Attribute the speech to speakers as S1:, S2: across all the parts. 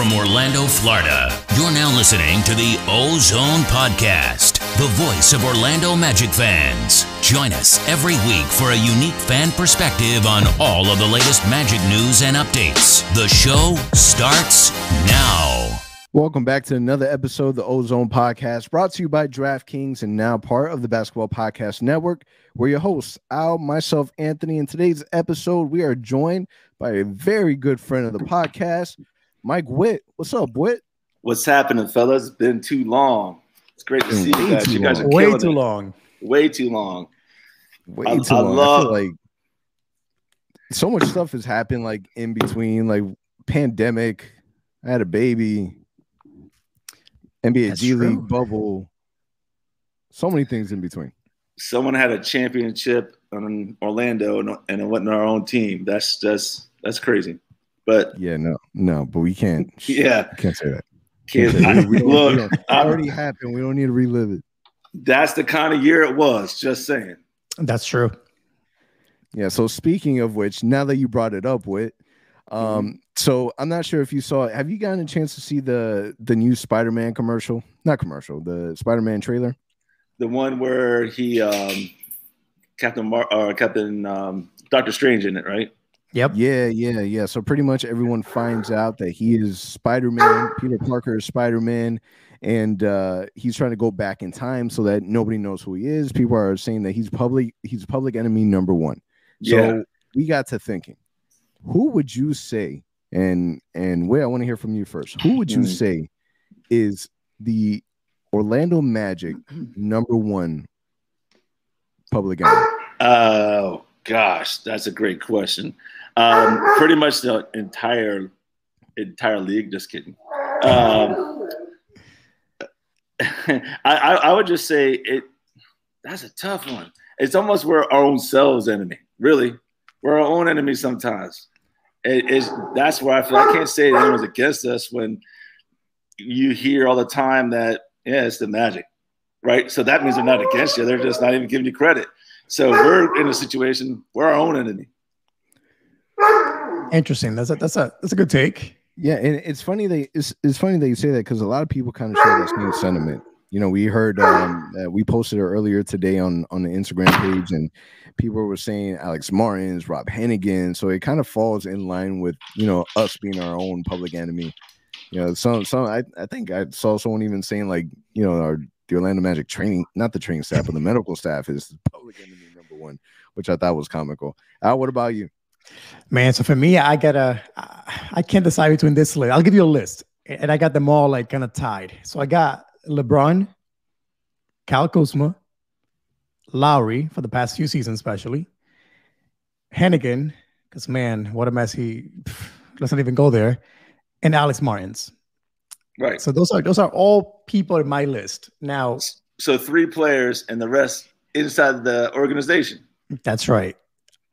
S1: from Orlando, Florida. You're now listening to the OZone Podcast, the voice of Orlando Magic fans. Join us every week for a unique fan perspective on all of the latest Magic news and updates. The show starts now.
S2: Welcome back to another episode of the OZone Podcast, brought to you by DraftKings and now part of the Basketball Podcast Network. We're your hosts, Al, myself, Anthony. In today's episode, we are joined by a very good friend of the podcast, Mike Whitt. What's up, Whitt?
S3: What's happening, fellas? It's been too long. It's great to see you guys. You guys are
S2: way
S3: killing
S2: too
S3: it.
S2: long.
S3: Way too long.
S2: Way too long. I feel like so much stuff has happened, like in between, like pandemic. I had a baby. NBA G League bubble. So many things in between.
S3: Someone had a championship in Orlando, and it wasn't our own team. That's crazy. But
S2: yeah, no, but we can't.
S3: Yeah,
S2: we can't say that.
S3: It
S2: already happened. We don't need to relive it.
S3: That's the kind of year it was. Just saying.
S4: That's true.
S2: Yeah. So speaking of which, now that you brought it up, Whit, so I'm not sure if you saw. Have you gotten a chance to see the new Spider-Man commercial? Not commercial. The Spider-Man trailer.
S3: The one where he Captain Doctor Strange in it, right?
S4: Yep.
S2: Yeah. So pretty much everyone finds out that he is Spider-Man. Peter Parker is Spider-Man, and he's trying to go back in time so that nobody knows who he is. People are saying that he's public enemy number one. So we got to thinking, who would you say? And Wait, I want to hear from you first. Who would you say is the Orlando Magic number one public enemy?
S3: Oh gosh, that's a great question. Pretty much the entire league. Just kidding. I would just say it. That's a tough one. It's almost we're our own selves enemy. Really, we're our own enemy sometimes. That's where I feel I can't say that anyone's against us when you hear all the time that it's the Magic, right? So that means they're not against you. They're just not even giving you credit. So we're in a situation we're our own enemy.
S4: Interesting. That's a good take.
S2: Yeah, and it's funny that it's funny that you say that because a lot of people kind of share that same sentiment. You know, we heard that we posted it earlier today on the Instagram page, and people were saying Alex Martins, Rob Hennigan. So it kind of falls in line with, you know, us being our own public enemy. You know, I think I saw someone even saying, like, you know, the Orlando Magic not the training staff, but the medical staff is public enemy number one, which I thought was comical. Al, what about you?
S4: Man, so for me, I can't decide between this list. I'll give you a list, and I got them all like kind of tied. So I got LeBron, Kyle Kuzma, Lowry for the past few seasons, especially Hennigan, because man, what a mess let's not even go there, and Alex Martins.
S3: Right.
S4: So those are all people in my list now.
S3: So 3 players and the rest inside the organization.
S4: That's right.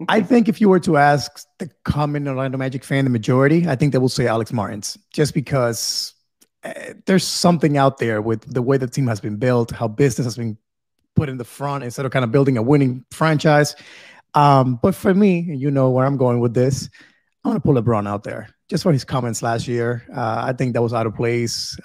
S4: I think if you were to ask the common Orlando Magic fan, the majority, I think they will say Alex Martins, just because there's something out there with the way the team has been built, how business has been put in the front instead of kind of building a winning franchise. But for me, you know where I'm going with this, I'm going to pull LeBron out there just for his comments last year. I think that was out of place.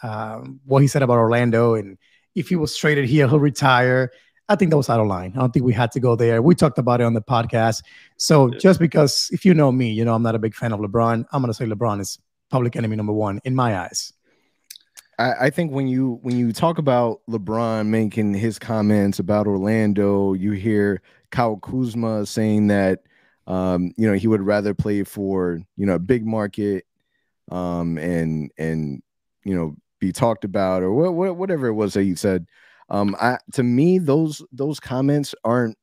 S4: What he said about Orlando, and if he was traded here, he'll retire. I think that was out of line. I don't think we had to go there. We talked about it on the podcast. So just because, if you know me, you know I'm not a big fan of LeBron, I'm going to say LeBron is public enemy number one in my eyes.
S2: I think when you talk about LeBron making his comments about Orlando, you hear Kyle Kuzma saying that you know, he would rather play for, you know, a big market and you know, be talked about, or whatever it was that you said. To me, those comments aren't,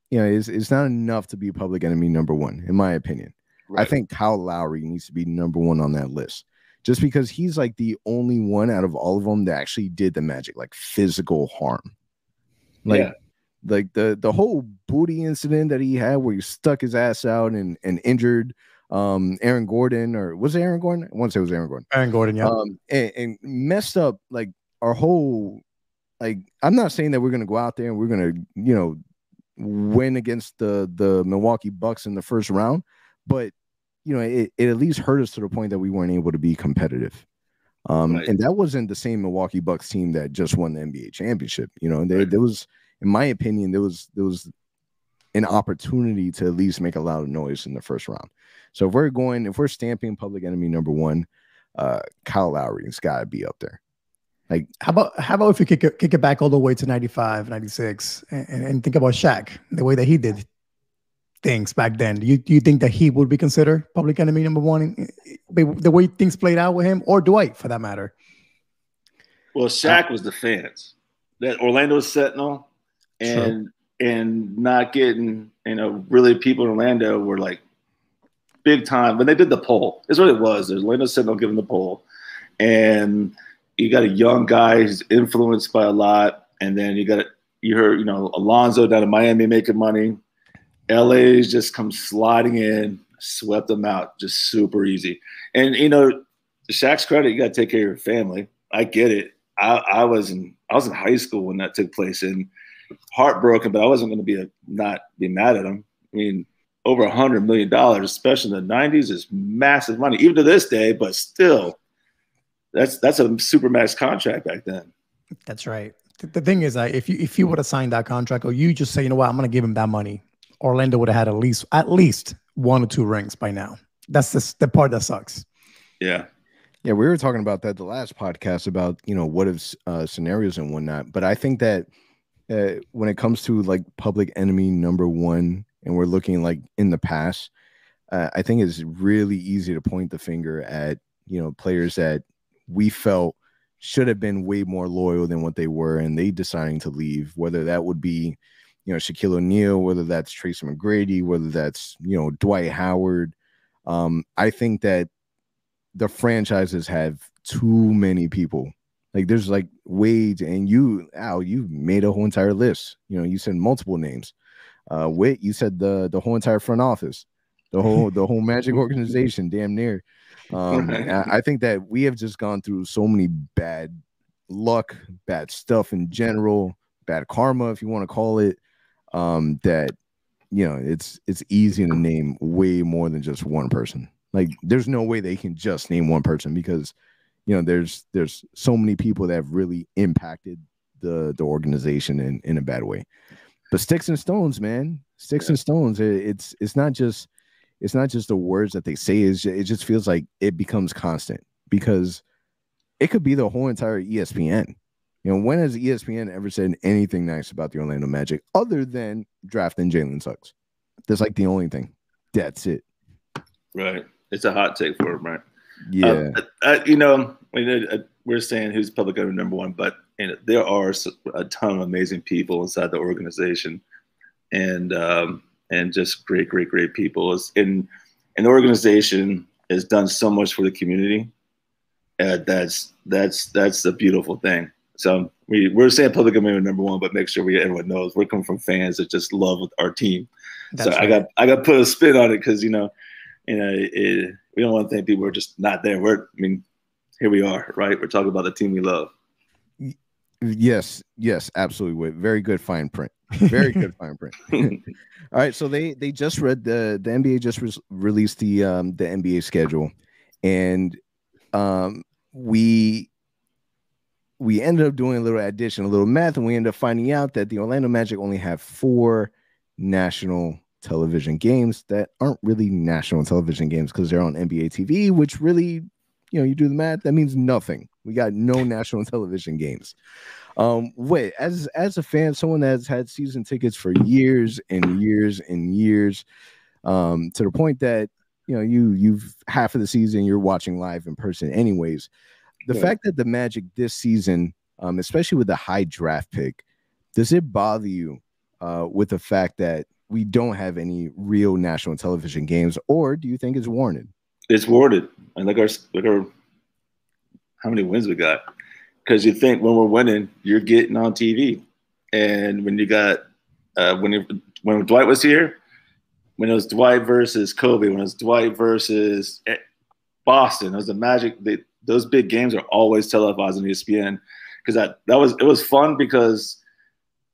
S2: you know, it's not enough to be public enemy number one, in my opinion. Right. I think Kyle Lowry needs to be number one on that list, just because he's like the only one out of all of them that actually did the Magic like physical harm. Like the whole booty incident that he had where he stuck his ass out and injured Aaron Gordon, or was it Aaron Gordon? I want to say it was Aaron Gordon.
S4: Aaron Gordon, yeah.
S2: And messed up like our whole, like, I'm not saying that we're gonna go out there and we're gonna, you know, win against the Milwaukee Bucks in the first round, but you know, it at least hurt us to the point that we weren't able to be competitive. And that wasn't the same Milwaukee Bucks team that just won the NBA championship. You know, there was, in my opinion, there was an opportunity to at least make a lot of noise in the first round. So if we're stamping public enemy number one, Kyle Lowry's got to be up there. Like,
S4: how about if you kick it back all the way to 95, 96 and think about Shaq, the way that he did things back then? Do you think that he would be considered public enemy number one, the way things played out with him, or Dwight for that matter?
S3: Well, Shaq was the fans. That Orlando Sentinel and not getting, really people in Orlando were like big time when they did the poll. That's what it was. There's Orlando Sentinel giving the poll, and you got a young guy who's influenced by a lot, and then you heard Alonzo down in Miami making money. LA's just come sliding in, swept them out, just super easy. And to Shaq's credit, you got to take care of your family. I get it. I was in high school when that took place, and heartbroken, but I wasn't going to not be mad at him. I mean, over $100 million, especially in the 90s, is massive money, even to this day. But still, that's a supermax contract back then. That's
S4: right. The thing is, if you would have signed that contract, or you just say, you know what, I'm going to give him that money, Orlando would have had at least 1 or 2 rings by now. That's the part that sucks.
S3: Yeah.
S2: Yeah, we were talking about that the last podcast about, what if scenarios and whatnot. But I think that when it comes to like public enemy number one, and we're looking like in the past, I think it's really easy to point the finger at, players that we felt should have been way more loyal than what they were, and they deciding to leave, whether that would be, Shaquille O'Neal, whether that's Tracy McGrady, whether that's, Dwight Howard. I think that the franchises have too many people. Like, there's like Wade, and you made a whole entire list. You said multiple names. Whitt, you said the whole entire front office, the whole Magic organization, damn near. I think that we have just gone through so many bad luck, bad stuff in general, bad karma, if you want to call it, that it's easy to name way more than just one person. Like, there's no way they can just name one person, because there's so many people that have really impacted the organization in a bad way. But sticks and stones, man, sticks and stones. It's not just the words that they say. It just feels like it becomes constant, because it could be the whole entire ESPN. When has ESPN ever said anything nice about the Orlando Magic other than drafting Jalen Suggs? That's like the only thing. That's it.
S3: Right. It's a hot take for him, right?
S2: Yeah.
S3: We're saying who's public enemy number one, but there are a ton of amazing people inside the organization, and just great people. And an organization has done so much for the community. That's a beautiful thing. So we're saying public enemy number one, but make sure everyone knows we're coming from fans that just love our team. That's so right. I got to put a spin on it, because we don't want to think people are just not there. Here we are, right? We're talking about the team we love.
S2: Yes, absolutely. Very good fine print. Very good fine print. All right, so they just read the NBA just released the NBA schedule, and we ended up doing a little addition, a little math, and we ended up finding out that the Orlando Magic only have 4 national television games that aren't really national television games, because they're on NBA TV, which really, you do the math, that means nothing. We got no national television games. Wait, as a fan, someone that's had season tickets for years and years and years, to the point that you've half of the season you're watching live in person anyways. The fact that the Magic this season, especially with the high draft pick, does it bother you with the fact that we don't have any real national television games, or do you think it's warranted? It's warranted.
S3: And look our how many wins we got. Because you think when we're winning, you're getting on TV. And when you got when Dwight was here, when it was Dwight versus Kobe, when it was Dwight versus Boston, it was the Magic. Those big games are always televised on ESPN, because it was fun, because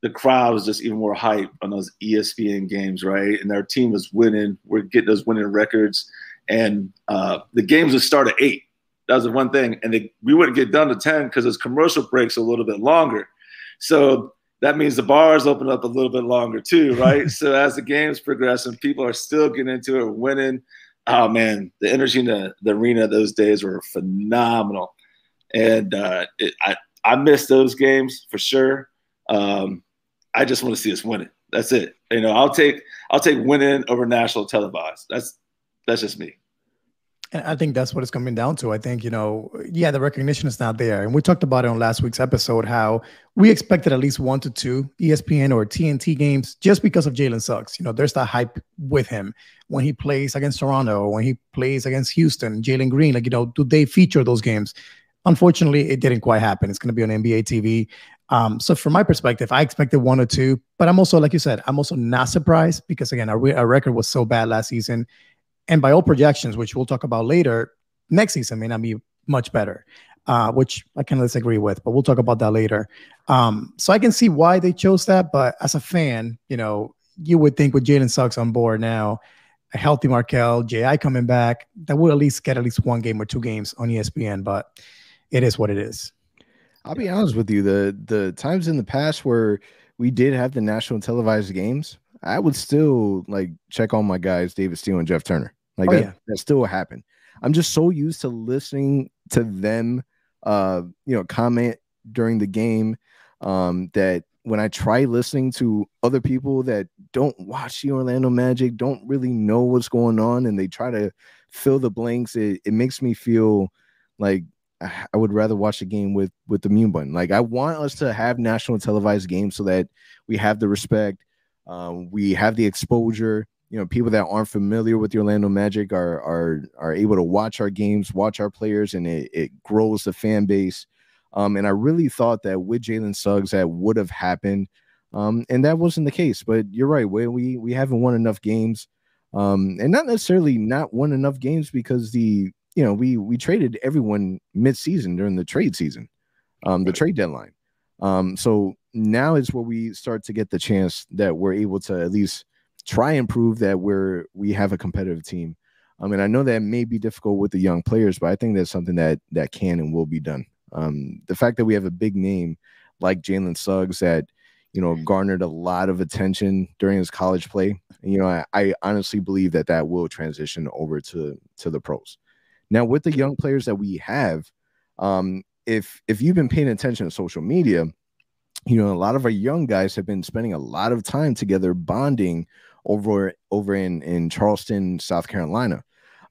S3: the crowd was just even more hype on those ESPN games, right? And our team was winning. We're getting those winning records, and the games would start at 8. That was the one thing. And we wouldn't get done to 10 because those commercial breaks are a little bit longer. So that means the bars open up a little bit longer too, right? So as the game's progressing, people are still getting into it, winning. Oh, man, the energy in the arena those days were phenomenal. And I miss those games for sure. I just want to see us win it. That's it. I'll take winning over national televised. That's just me.
S4: And I think that's what it's coming down to. I think, the recognition is not there. And we talked about it on last week's episode, how we expected at least 1 to 2 ESPN or TNT games just because of Jalen Suggs. There's that hype with him when he plays against Toronto or when he plays against Houston, Jalen Green, do they feature those games? Unfortunately, it didn't quite happen. It's going to be on NBA TV. So from my perspective, I expected 1 or 2, but I'm also, like you said, I'm also not surprised because, again, our record was so bad last season. And by all projections, which we'll talk about later, next season may not be much better, which I kind of disagree with, but we'll talk about that later. So I can see why they chose that. But as a fan, you would think with Jalen Suggs on board now, a healthy Markelle, J.I. coming back, that would at least get at least 1 game or 2 games on ESPN. But it is what it is.
S2: I'll be honest with you. The times in the past where we did have the national televised games, I would still check on my guys, David Steele and Jeff Turner. That still happened. I'm just so used to listening to them, comment during the game, that when I try listening to other people that don't watch the Orlando Magic, don't really know what's going on, and they try to fill the blanks, it makes me feel like I would rather watch the game with the mute button. I want us to have national televised games so that we have the respect, we have the exposure. People that aren't familiar with the Orlando Magic are able to watch our games, watch our players, and it grows the fan base. And I really thought that with Jalen Suggs that would have happened, and that wasn't the case. But you're right, we haven't won enough games, and not necessarily not won enough games because we traded everyone mid-season during the trade season, the trade deadline. So now is where we start to get the chance that we're able to at least try and prove that we have a competitive team. And I know that may be difficult with the young players, but I think that's something that can and will be done. The fact that we have a big name like Jalen Suggs that, garnered a lot of attention during his college play. I honestly believe that will transition over to the pros. Now, with the young players that we have, if you've been paying attention to social media, a lot of our young guys have been spending a lot of time together bonding over in Charleston, South Carolina.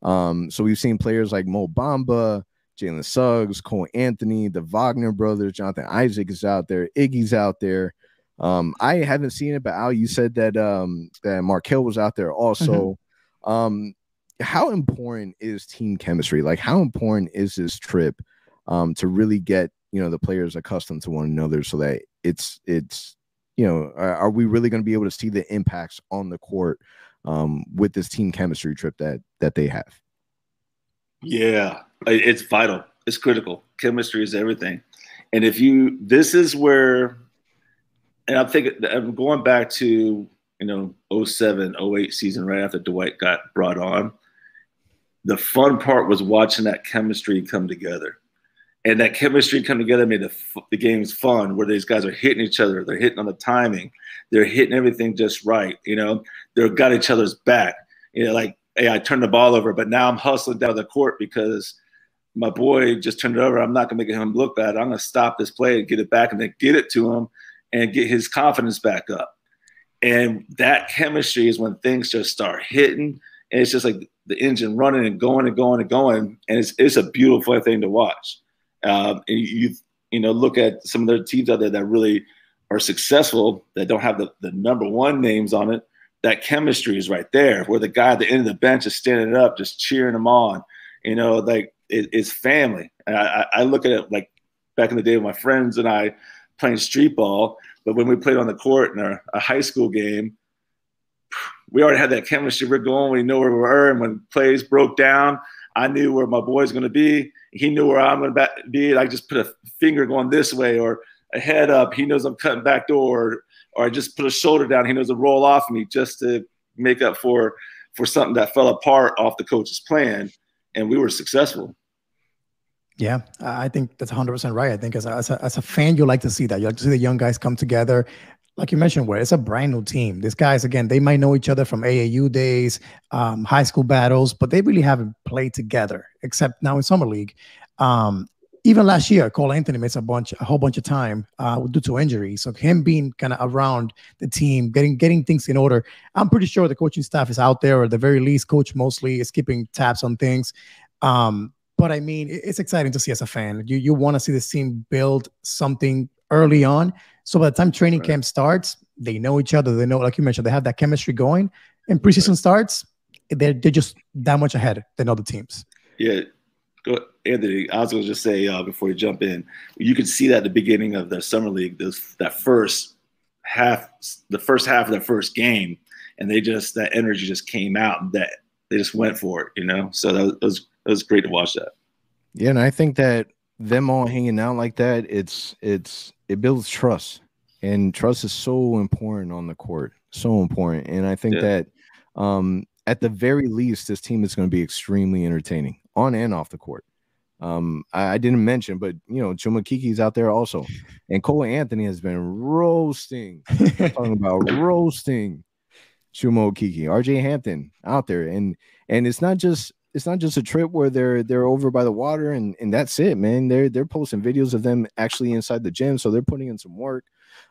S2: So we've seen players like Mo Bamba, Jalen Suggs, Cole Anthony, the Wagner brothers, Jonathan Isaac is out there, Iggy's out there. I haven't seen it, but Al, you said that Markelle was out there also. Mm-hmm. How important is team chemistry? How important is this trip to really get the players accustomed to one another so that it's are we really going to be able to see the impacts on the court with this team chemistry trip that they have?
S3: Yeah, it's vital. It's critical. Chemistry is everything. And this is where, and I'm going back to, 07, 08 season, right after Dwight got brought on. The fun part was watching that chemistry come together. And that chemistry come together made the games fun, where these guys are hitting each other. They're hitting on the timing. They're hitting everything just right. They've got each other's back. Hey, I turned the ball over, but now I'm hustling down the court because my boy just turned it over. I'm not going to make him look bad. I'm going to stop this play and get it back and then get it to him and get his confidence back up. And that chemistry is when things just start hitting. And it's just like the engine running and going and going and going. And it's a beautiful thing to watch. And you look at some of their teams out there that really are successful, that don't have the number one names on it. That chemistry is right there, where the guy at the end of the bench is standing up, just cheering them on. It's family. And I look at it like back in the day with my friends and I playing street ball. But when we played on the court in a high school game, we already had that chemistry. We're going, we know where we were. And when plays broke down, I knew where my boy's going to be. He knew where I'm going to be. I just put a finger going this way or a head up. He knows I'm cutting back door. Or I just put a shoulder down. He knows to roll off me just to make up for something that fell apart off the coach's plan. And we were successful.
S4: Yeah, I think that's 100% right. I think as a fan, you like to see that. You like to see the young guys come together. Like you mentioned, where it's a brand new team. These guys, again, they might know each other from AAU days, high school battles, but they really haven't played together except now in summer league. Even last year, Cole Anthony missed a whole bunch of time due to injury. So him being kind of around the team, getting things in order, I'm pretty sure the coaching staff is out there, or at the very least, Coach Mosley is keeping tabs on things. But I mean, it's exciting to see as a fan. You want to see this team build something early on. So by the time training camp starts, they know each other. They know, like you mentioned, they have that chemistry going. And preseason starts, they're just that much ahead than other teams.
S3: Yeah. Go, Anthony, I was going to just say before you jump in, you could see that at the beginning of the summer league, the first half of their first game, and that energy just came out, and that they just went for it, So that was great to watch that.
S2: Yeah, and I think that them all hanging out like that, it builds trust, and trust is so important on the court, so important. And I think that at the very least, this team is going to be extremely entertaining on and off the court. I didn't mention, but Chuma Kiki's out there also, and Cole Anthony has been roasting. Talking about roasting Chuma Kiki, RJ Hampton out there, and it's not just a trip where they're over by the water and that's it, man. They're posting videos of them actually inside the gym, so they're putting in some work.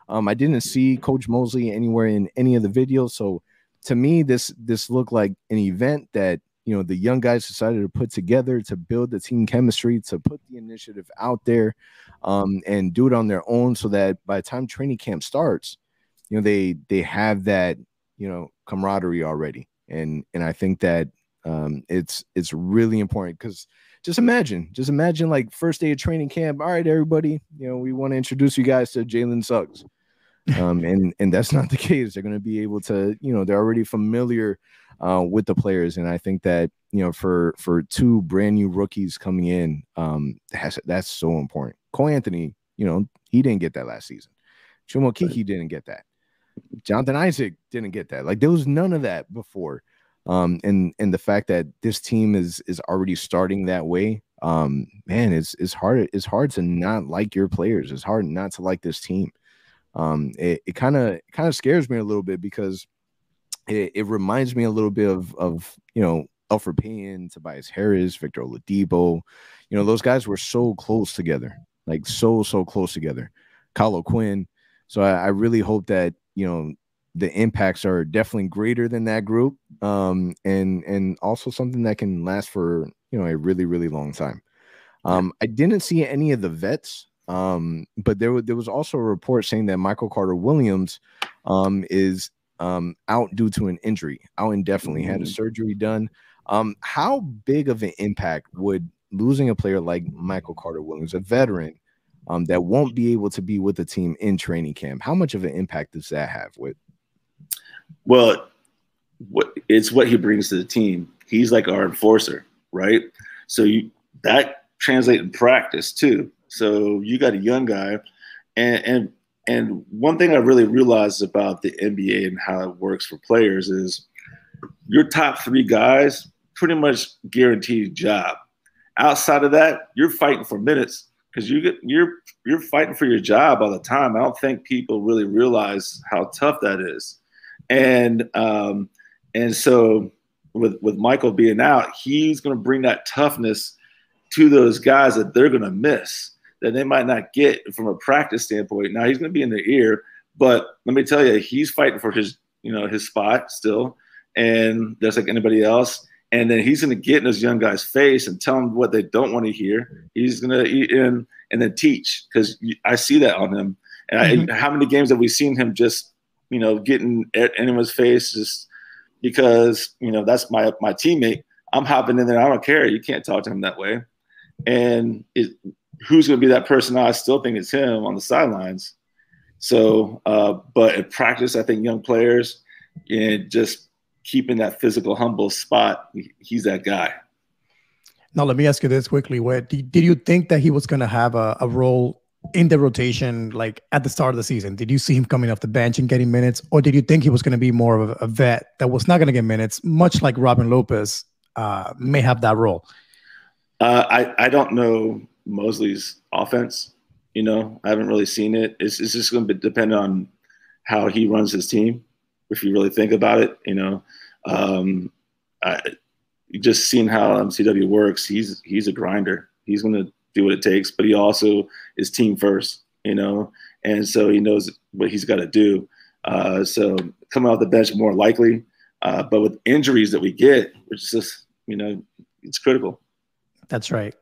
S2: I didn't see Coach Mosley anywhere in any of the videos, so to me, this looked like an event that the young guys decided to put together to build the team chemistry, to put the initiative out there, and do it on their own, so that by the time training camp starts, they have that camaraderie already, and I think that it's really important, because just imagine like first day of training camp. All right, everybody, we want to introduce you guys to Jalen Suggs. And that's not the case. They're going to be able to, they're already familiar with the players. And I think that, for two brand new rookies coming in, that's so important. Cole Anthony, he didn't get that last season. Chuma Kiki didn't get that. Jonathan Isaac didn't get that. Like, there was none of that before. And the fact that this team is already starting that way, man, it's hard to not like your players. It's hard not to like this team. It kind of scares me a little bit, because it reminds me a little bit of Alfred Payton, Tobias Harris, Victor Oladipo. Those guys were so close together, like so close together. Kyle O'Quinn. So I really hope that the impacts are definitely greater than that group, and also something that can last for a really, really long time. I didn't see any of the vets, but there was also a report saying that Michael Carter Williams is out due to an injury, out indefinitely, had a surgery done. How big of an impact would losing a player like Michael Carter Williams, a veteran, that won't be able to be with the team in training camp, how much of an impact does that have with?
S3: Well, it's what he brings to the team. He's like our enforcer, right? So that translates in practice too. So you got a young guy, and one thing I really realized about the NBA and how it works for players is your top three guys pretty much guaranteed job. Outside of that, you're fighting for minutes, because you're fighting for your job all the time. I don't think people really realize how tough that is. And so with Michael being out, he's going to bring that toughness to those guys that they're going to miss, that they might not get from a practice standpoint. Now he's going to be in their ear, but let me tell you, he's fighting for his spot still, and just like anybody else. And then he's going to get in those young guys' face and tell them what they don't want to hear. He's going to eat in and then teach, because I see that on him. And how many games have we seen him just getting at anyone's face just because, that's my teammate. I'm hopping in there. I don't care. You can't talk to him that way. And who's going to be that person? I still think it's him on the sidelines. So, but in practice, I think young players, and just keeping that physical, humble spot, he's that guy.
S4: Now, let me ask you this quickly. Did you think that he was going to have a role in the rotation, like at the start of the season? Did you see him coming off the bench and getting minutes, or did you think he was going to be more of a vet that was not going to get minutes, much like Robin Lopez may have that role?
S3: I don't know Mosley's offense. I haven't really seen it. It's just going to depend on how he runs his team. If you really think about it, just seeing how MCW works, he's a grinder. He's going to do what it takes, but he also is team first, and so he knows what he's got to do. So coming off the bench more likely, but with injuries that we get, which is just, it's critical.
S4: That's right.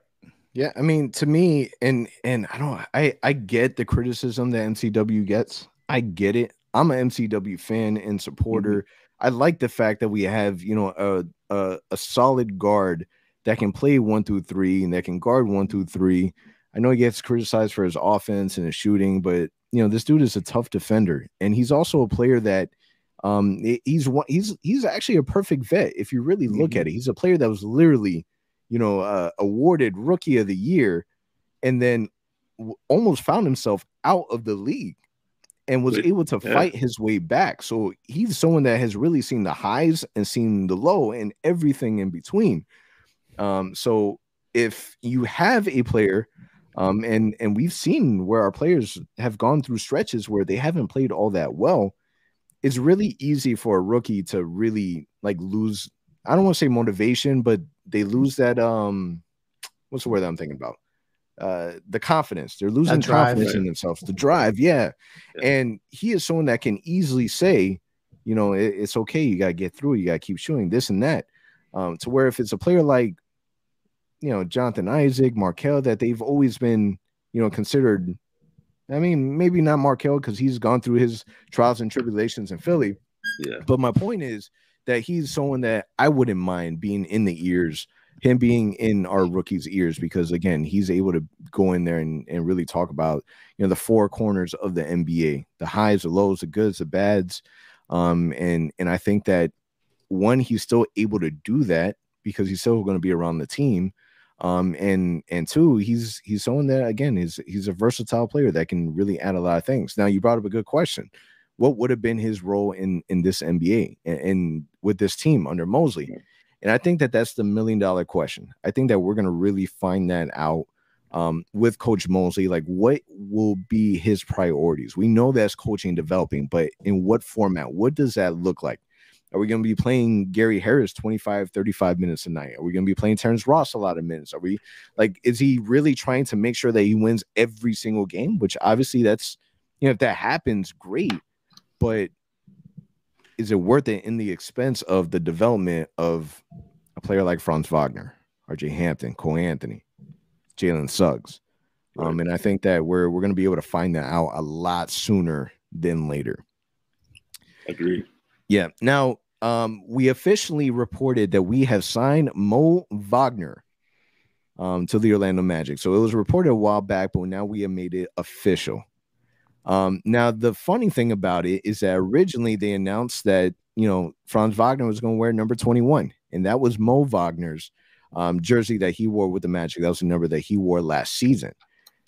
S2: Yeah, I mean, to me, and I get the criticism that MCW gets. I get it. I'm an MCW fan and supporter. I like the fact that we have, a solid guard that can play 1 through 3 and that can guard 1 through 3. I know he gets criticized for his offense and his shooting, but this dude is a tough defender, and he's also a player that he's actually a perfect vet if you really look at it. He's a player that was literally awarded Rookie of the Year, and then almost found himself out of the league and was able to fight his way back. So he's someone that has really seen the highs and seen the low and everything in between. So if you have a player, and we've seen where our players have gone through stretches where they haven't played all that well, it's really easy for a rookie to really lose. I don't want to say motivation, but they lose that what's the word that I'm thinking about? The confidence. They're losing confidence in themselves. The drive, yeah. And he is someone that can easily say, it's okay. You got to get through. You got to keep shooting this and that. To where if it's a player like, Jonathan Isaac, Markel, that they've always been, considered. I mean, maybe not Markel because he's gone through his trials and tribulations in Philly.
S3: Yeah.
S2: But my point is that he's someone that I wouldn't mind being in the ears, him being in our rookies' ears, because again, he's able to go in there and really talk about, the four corners of the NBA, the highs, the lows, the goods, the bads. And I think that one, he's still able to do that because he's still going to be around the team. And two, he's someone that again he's a versatile player that can really add a lot of things. Now, you brought up a good question. What would have been his role in this NBA and with this team under Mosley? And I think that that's the $1 million question. I think that we're going to really find that out with Coach Mosley. What will be his priorities? We know that's coaching and developing, but in what format? What does that look like? Are we going to be playing Gary Harris 25, 35 minutes a night? Are we going to be playing Terrence Ross a lot of minutes? Are we is he really trying to make sure that he wins every single game? Which obviously that's, if that happens, great. But is it worth it in the expense of the development of a player like Franz Wagner, RJ Hampton, Cole Anthony, Jalen Suggs?
S3: Right.
S2: And I think that we're going to be able to find that out a lot sooner than later.
S3: Agreed.
S2: Yeah. Now, we officially reported that we have signed Mo Wagner to the Orlando Magic. So it was reported a while back, but now we have made it official. Now, the funny thing about it is that originally they announced that, Franz Wagner was going to wear number 21, and that was Mo Wagner's jersey that he wore with the Magic. That was the number that he wore last season.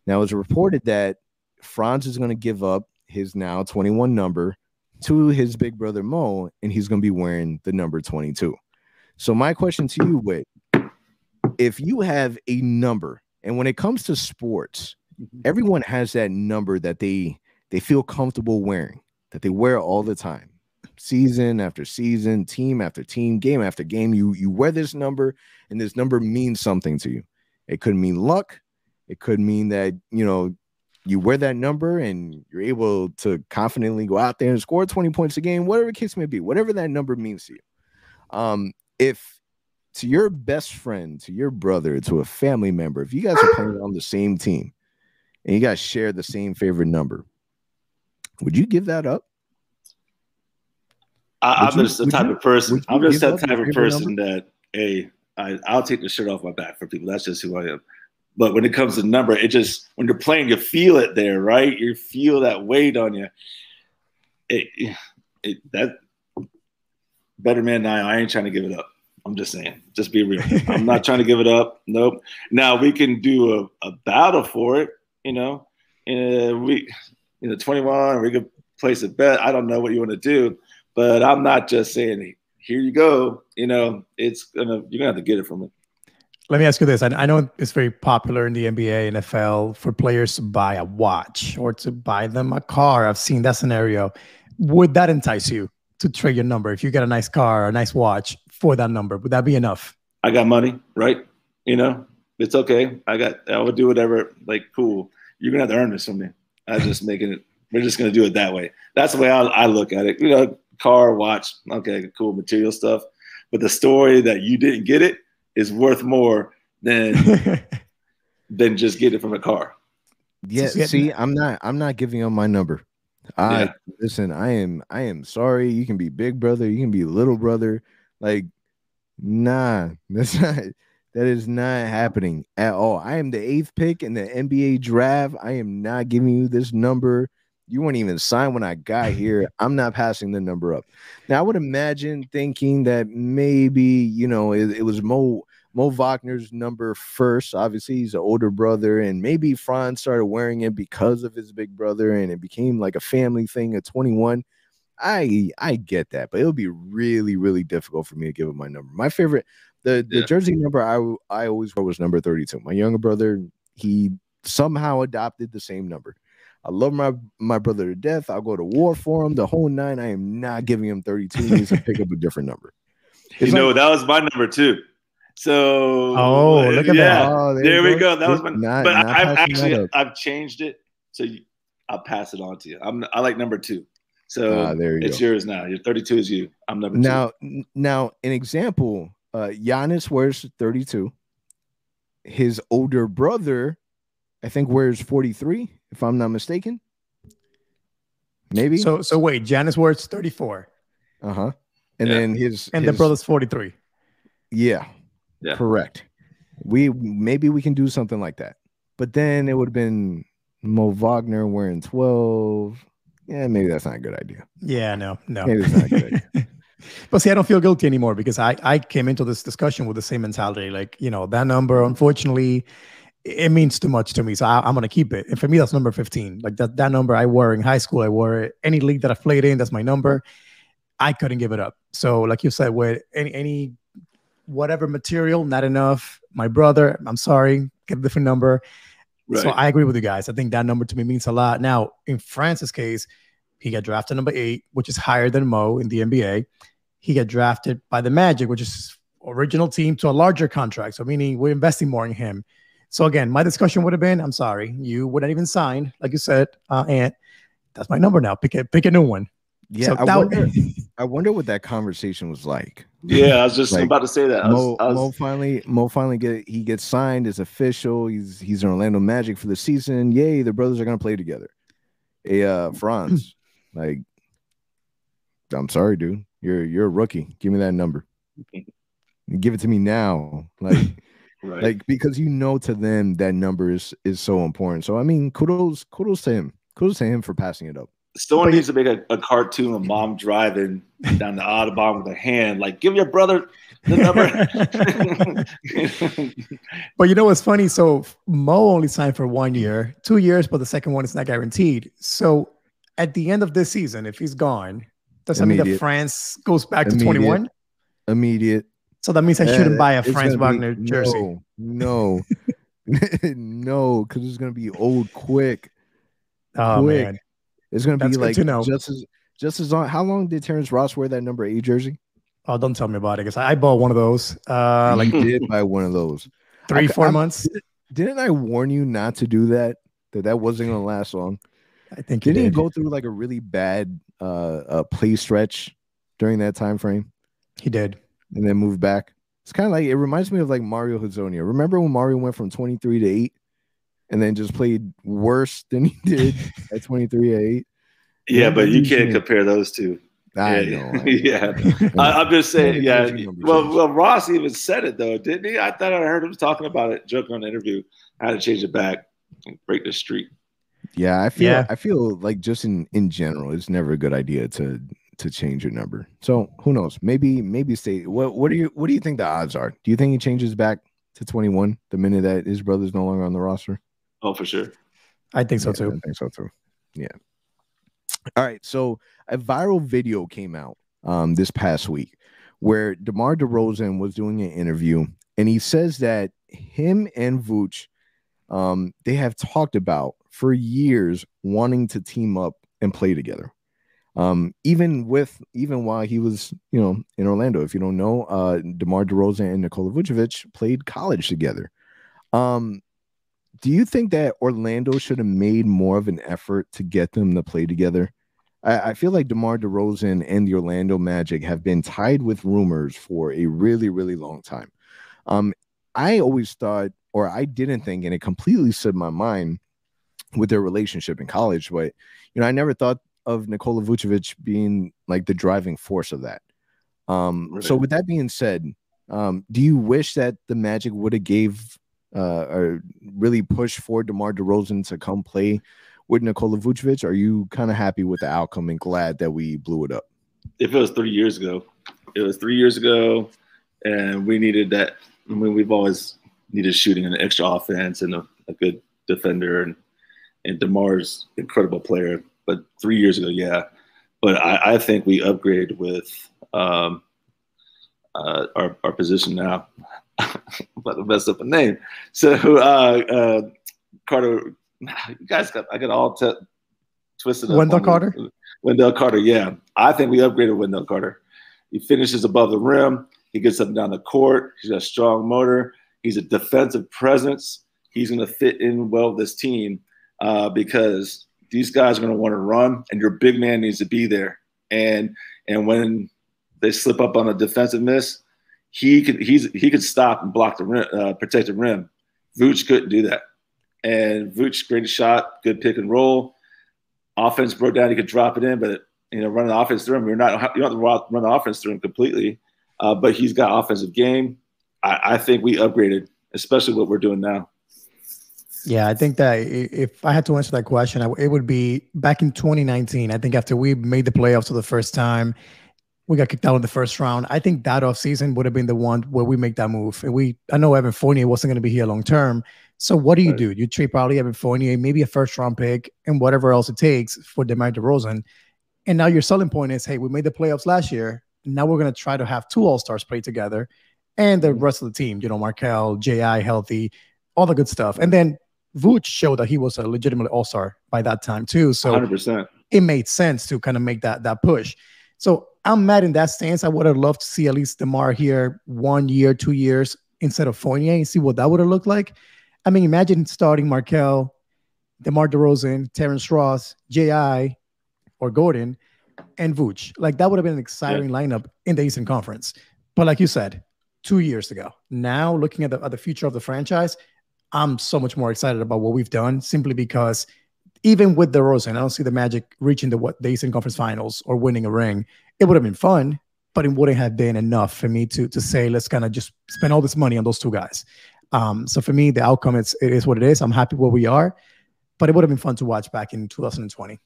S2: Now, it was reported that Franz is going to give up his now 21 number to his big brother Mo, and he's going to be wearing the number 22. So my question to you, Whit, if you have a number, and when it comes to sports, everyone has that number that they feel comfortable wearing, that they wear all the time, season after season, team after team, game after game. You wear this number, and this number means something to you. It could mean luck. It could mean that, you wear that number and you're able to confidently go out there and score 20 points a game, whatever the case may be, whatever that number means to you. If to your best friend, to your brother, to a family member, if you guys are playing on the same team and you guys share the same favorite number, would you give that up?
S3: I'm just the type of person. I'm just that type of person that, I'll take the shirt off my back for people. That's just who I am. But when it comes to number, it just, when you're playing, you feel it there, right? You feel that weight on you. That better man than I ain't trying to give it up. I'm just saying, just be real. I'm not trying to give it up. Nope. Now we can do a battle for it, and we, 21, we could place a bet. I don't know what you want to do, but I'm not just saying, here you go. You're gonna have to get it from me.
S4: Let me ask you this. I know it's very popular in the NBA, NFL for players to buy a watch or to buy them a car. I've seen that scenario. Would that entice you to trade your number? If you get a nice car, a nice watch for that number, would that be enough?
S3: I got money, right? It's okay. I would do whatever. Like, cool. You're going to have to earn this from me. I'm just making it. We're just going to do it that way. That's the way I look at it. Car, watch, okay, cool material stuff. But the story that you didn't get it is worth more than just get it from a car.
S2: Yeah, see, I'm not giving up my number. Listen, I am sorry. You can be big brother, you can be little brother. Like, nah, that is not happening at all. I am the 8th pick in the NBA draft. I am not giving you this number. You weren't even signed when I got here. I'm not passing the number up. Now, I would imagine thinking that maybe, it was Mo Wagner's number first. Obviously, he's an older brother, and maybe Franz started wearing it because of his big brother, and it became like a family thing at 21. I get that, but it would be really, really difficult for me to give up my number. My favorite, the jersey number I always wore was number 32. My younger brother, he somehow adopted the same number. I love my brother to death. I'll go to war for him. The whole 9. I am not giving him 32. He needs to pick up a different number.
S3: That was my number too. So
S4: look at that.
S3: Oh, there we go. That was my. But I've changed it, so I'll pass it on to you. I like number 2. So it's yours now. Your 32 is you. I'm number 2.
S2: Now, an example. Giannis wears 32. His older brother, I think, wears 43. If I'm not mistaken, maybe.
S4: So wait, Giannis wears 34.
S2: And then
S4: the brother's 43.
S2: Yeah, correct. Maybe we can do something like that, but then it would have been Mo Wagner wearing 12. Yeah, maybe that's not a good idea.
S4: Yeah, no.
S2: Maybe it's not a good idea.
S4: But see, I don't feel guilty anymore because I came into this discussion with the same mentality. Like, that number, unfortunately, it means too much to me, so I'm gonna keep it. And for me, that's number 15. Like that number I wore in high school. I wore it any league that I played in. That's my number. I couldn't give it up. So, like you said, with any whatever material, not enough. My brother, I'm sorry, get a different number. Right. So I agree with you guys. I think that number to me means a lot. Now, in France's case, he got drafted number 8, which is higher than Mo in the NBA. He got drafted by the Magic, which is original team, to a larger contract. So meaning we're investing more in him. So again, my discussion would have been, I'm sorry, you wouldn't even sign, like you said, and that's my number now. Pick a new one.
S2: Yeah, so I wonder what that conversation was like.
S3: Yeah, I was just about to say that.
S2: Mo finally gets signed. It's official. He's in Orlando Magic for the season. Yay, the brothers are gonna play together. Hey, Franz, like, I'm sorry, dude. You're a rookie. Give me that number. Give it to me now. Like. Right. Like, because to them that number is so important. So I mean, kudos to him. Kudos to him for passing it up.
S3: Someone needs to make a cartoon of mom driving down the Audubon with a hand, like, give your brother the
S4: number. But you know what's funny? So Mo only signed for 1 year, 2 years, but the second one is not guaranteed. So at the end of this season, if he's gone, does that mean that France goes back to 21?
S2: Immediate.
S4: So that means I shouldn't buy a Franz Wagner jersey.
S2: No, no, because it's gonna be old quick.
S4: Oh man,
S2: it's gonna be like just as long. How long did Terrence Ross wear that number 8 jersey?
S4: Oh, don't tell me about it, because I bought one of those.
S2: Like you did buy one of those.
S4: 3-4 months.
S2: Didn't I warn you not to do that? That wasn't gonna last long.
S4: I think
S2: didn't he go through like a really bad play stretch during that time frame?
S4: He did.
S2: And then moved back. It's kind of like, it reminds me of like Mario Hezonja. Remember when Mario went from 23 to 8 and then just played worse than he did at 23 to 8?
S3: Yeah, but you can't compare those two.
S2: I know.
S3: Yeah. I'm just saying, yeah. Well, Ross even said it, though, didn't he? I thought I heard him talking about it, joking on the interview, how to change it back and break the streak.
S2: Yeah, I feel like just in general, it's never a good idea to change your number. So who knows? Maybe stay. What do you think the odds are? Do you think he changes back to 21 the minute that his brother's no longer on the roster?
S3: Oh, for sure.
S4: I think so too.
S2: I think so too. Yeah. All right. So a viral video came out this past week where DeMar DeRozan was doing an interview, and he says that him and Vooch, they have talked about for years wanting to team up and play together. Even while he was, in Orlando. If you don't know, DeMar DeRozan and Nikola Vucevic played college together. Do you think that Orlando should have made more of an effort to get them to play together? I feel like DeMar DeRozan and the Orlando Magic have been tied with rumors for a really, really long time. I always thought, or I didn't think, and it completely slipped my mind with their relationship in college, but I never thought of Nikola Vucevic being like the driving force of that. So with that being said, do you wish that the Magic would have gave or really pushed for DeMar DeRozan to come play with Nikola Vucevic? Are you kind of happy with the outcome and glad that we blew it up?
S3: If it was 3 years ago, and we needed that. I mean, we've always needed shooting and an extra offense and a good defender, and DeMar's incredible player. But 3 years ago, yeah. But I think we upgraded with our position now. I'm about to mess up a name. So Carter, you guys I got all twisted up.
S4: Wendell Carter?
S3: Wendell Carter, yeah. I think we upgraded Wendell Carter. He finishes above the rim. He gets up and down the court. He's got a strong motor. He's a defensive presence. He's going to fit in well with this team because these guys are going to want to run, and your big man needs to be there. And when they slip up on a defensive miss, he could stop and block the rim, protect the rim. Vooch couldn't do that. And Vooch, great shot, good pick and roll. Offense broke down, he could drop it in, but running the offense through him, you don't have to run the offense through him completely. But he's got offensive game. I think we upgraded, especially what we're doing now.
S4: Yeah, I think that if I had to answer that question, it would be back in 2019. I think after we made the playoffs for the first time, we got kicked out in the first round. I think that offseason would have been the one where we make that move. And I know Evan Fournier wasn't going to be here long term. So what do? You trade probably Evan Fournier, maybe a first round pick, and whatever else it takes for DeMar DeRozan. And now your selling point is, hey, we made the playoffs last year. Now we're going to try to have two All-Stars play together and the rest of the team, Markelle, J.I. healthy, all the good stuff. And then Vooch showed that he was a legitimate All-Star by that time too. So
S3: 100%.
S4: It made sense to kind of make that push. So I'm mad in that stance. I would have loved to see at least DeMar here 1 year, 2 years instead of Fournier and see what that would have looked like. I mean, imagine starting Markelle, DeMar DeRozan, Terrence Ross, J.I., or Gordon, and Vooch. Like, that would have been an exciting lineup in the Eastern Conference. But like you said, 2 years ago. Now, looking at the future of the franchise, I'm so much more excited about what we've done simply because even with DeRozan, I don't see the Magic reaching the Eastern Conference Finals or winning a ring. It would have been fun, but it wouldn't have been enough for me to say, let's kind of just spend all this money on those two guys. So for me, the outcome, it is what it is. I'm happy where we are, but it would have been fun to watch back in 2020.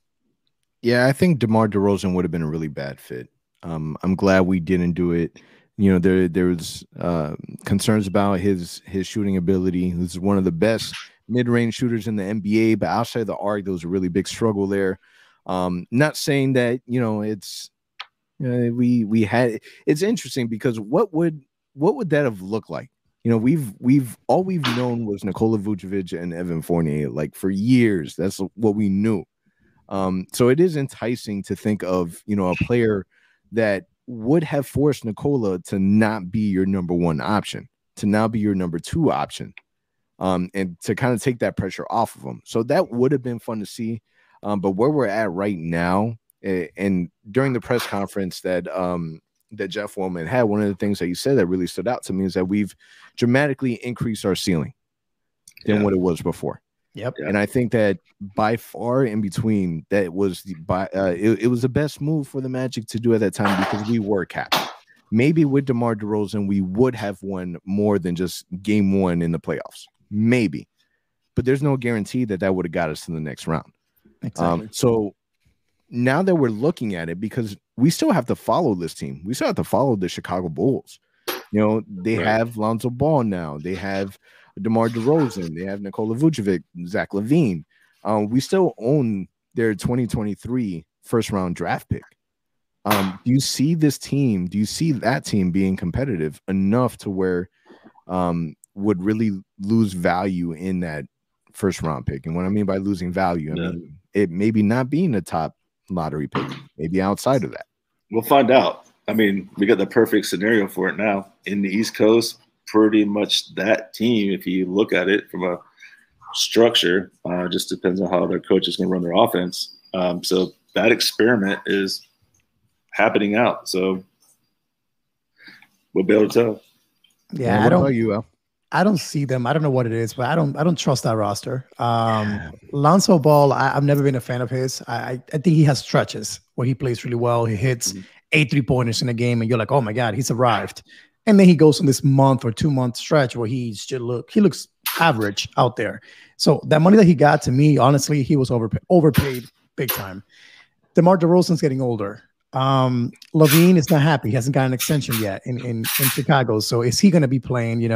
S2: Yeah, I think DeMar DeRozan would have been a really bad fit. I'm glad we didn't do it. There was concerns about his shooting ability. He's one of the best mid-range shooters in the NBA, but outside the arc, there was a really big struggle there. Not saying that it's we had. It's interesting because what would that have looked like? We've all we've known was Nikola Vucevic and Evan Fournier, like, for years. That's what we knew. So it is enticing to think of, a player that would have forced Nikola to not be your number one option, to now be your number two option, and to kind of take that pressure off of him. So that would have been fun to see. But where we're at right now, and during the press conference that Jeff Woolman had, one of the things that he said that really stood out to me is that we've dramatically increased our ceiling than what it was before.
S4: Yep.
S2: And I think that by far in between, that was it was the best move for the Magic to do at that time because we were capped. Maybe with DeMar DeRozan, we would have won more than just game one in the playoffs. Maybe. But there's no guarantee that would have got us to the next round.
S4: Exactly.
S2: So now that we're looking at it, because we still have to follow this team. We still have to follow the Chicago Bulls. They have Lonzo Ball now. They have DeMar DeRozan. They have Nikola Vucevic, Zach LaVine. We still own their 2023 first-round draft pick. Do you see this team? Do you see that team being competitive enough to where would really lose value in that first round pick? And what I mean by losing value, I mean it maybe not being a top lottery pick, maybe outside of that.
S3: We'll find out. I mean, we got the perfect scenario for it now in the East Coast. Pretty much that team, if you look at it from a structure, just depends on how their coach is going to run their offense. So that experiment is happening out. So we'll be able to tell.
S4: Yeah, I don't see them. I don't know what it is, but I don't trust that roster. Lonzo Ball, I've never been a fan of his. I think he has stretches where he plays really well. He hits 8 3-pointers in a game, and you're like, oh my God, he's arrived. And then he goes on this month or 2 month stretch where he looks average out there. So that money that he got, to me, honestly, he was overpaid big time. DeMar DeRozan's getting older. Levine is not happy. He hasn't got an extension yet in Chicago. So is he going to be playing,